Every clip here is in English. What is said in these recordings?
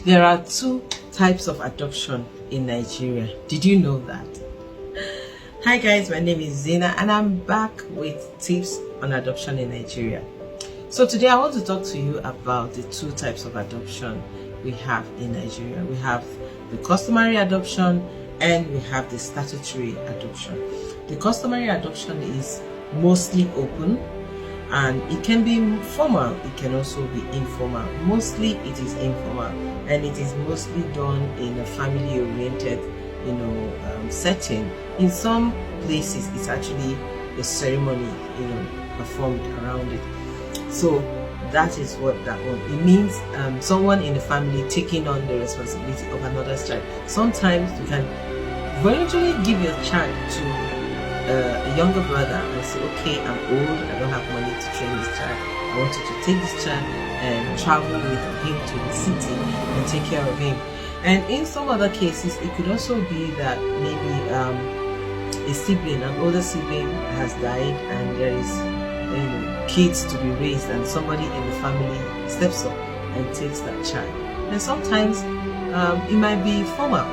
There are two types of adoption in Nigeria. Did you know that? Hi guys, my name is Zena and I'm back with tips on adoption in Nigeria. So today I want to talk to you about the two types of adoption we have in Nigeria. We have the customary adoption and we have the statutory adoption. The customary adoption is mostly open and it can be formal, it can also be informal. Mostly it is informal and it is mostly done in a family-oriented setting. In some places it's actually a ceremony performed around it. So that is what that one it means. Someone in the family taking on the responsibility of another's child. Sometimes you can voluntarily give your child to a younger brother and say, okay, I'm old, I don't have money to train this child, I want you to take this child and travel with him to the city and take care of him. And in some other cases it could also be that maybe a sibling, an older sibling has died and there is kids to be raised and somebody in the family steps up and takes that child. And sometimes it might be formal,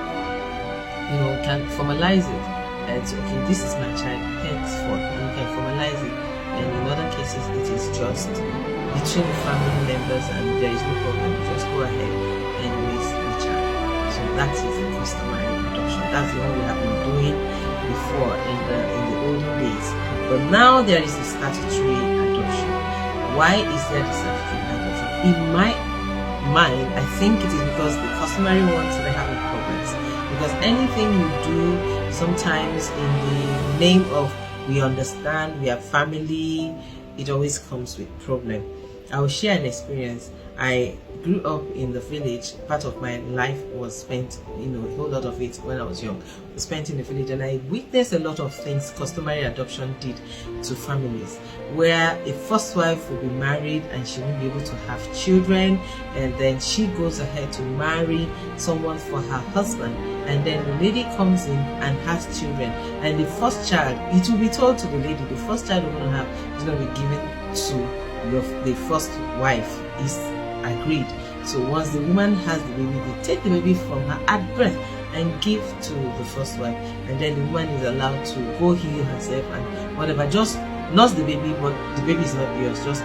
can formalize it. And so, okay, this is my child, henceforth, and you can formalize it. And in other cases, it is just between the family members and there is no problem. Just go ahead and raise the child. So that is the customary adoption. That's the one we have been doing before in the olden days. But now there is a statutory adoption. Why is there the statutory adoption? In my mind, I think it is because the customary ones are having problems. Because anything you do sometimes in the name of we understand, we are family, it always comes with problem. I will share an experience. I grew up in the village. Part of my life was spent, a whole lot of it when I was young, was spent in the village, and I witnessed a lot of things customary adoption did to families, where a first wife will be married and she won't be able to have children, and then she goes ahead to marry someone for her husband, and then the lady comes in and has children, and the first child, it will be told to the lady, the first child you're going to have is going to be given to the first wife, is agreed. So once the woman has the baby, they take the baby from her at birth and give to the first wife, and then the woman is allowed to go heal herself and whatever, just nurse the baby, but the baby is not yours, just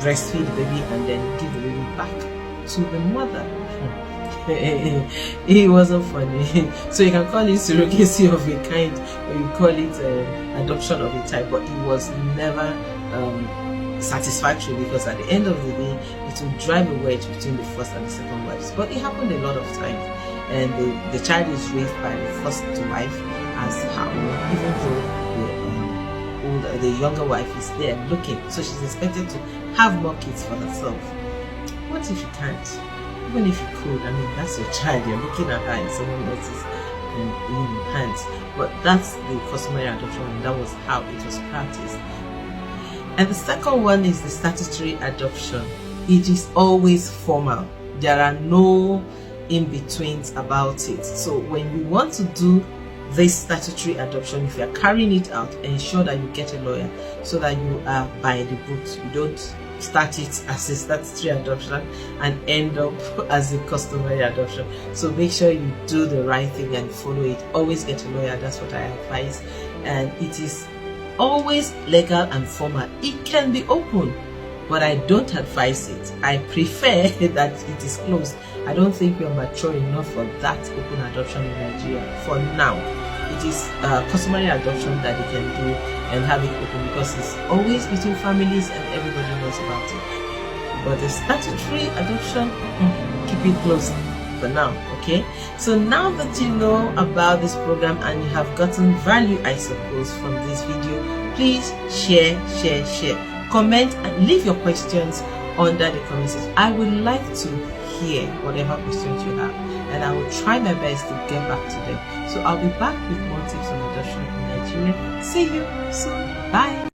breastfeed the baby and then give the baby back to the mother. It wasn't funny. So you can call it surrogacy of a kind, or you call it adoption of a type, but it was never satisfactory, because at the end of the day it will drive a wedge between the first and the second wives. But it happened a lot of times, and the child is raised by the first wife as her own, even though the younger wife is there looking, so she's expected to have more kids for herself. What if you can't? Even if you could, that's your child, you're looking at her in someone else's hands. But that's the customary adoption, and that was how it was practiced. And the second one is the statutory adoption. It is always formal. There are no in-betweens about it. So when you want to do this statutory adoption, if you are carrying it out, ensure that you get a lawyer so that you are by the books. You don't start it as a statutory adoption and end up as a customary adoption. So make sure you do the right thing and follow it. Always get a lawyer. That's what I advise. And it is always legal and formal. It can be open, but I don't advise it. I prefer that it is closed. I don't think we are mature enough for that open adoption in Nigeria for now. It is customary adoption that you can do and have it open, because it's always between families and everybody knows about it. But the statutory adoption, keep it closed for now. Okay, so now that you know about this program and you have gotten value, I suppose, from this video, please share, comment and leave your questions under the comment section. I would like to hear whatever questions you have, and I will try my best to get back to them. So I'll be back with more tips on adoption in Nigeria. See you soon. Bye.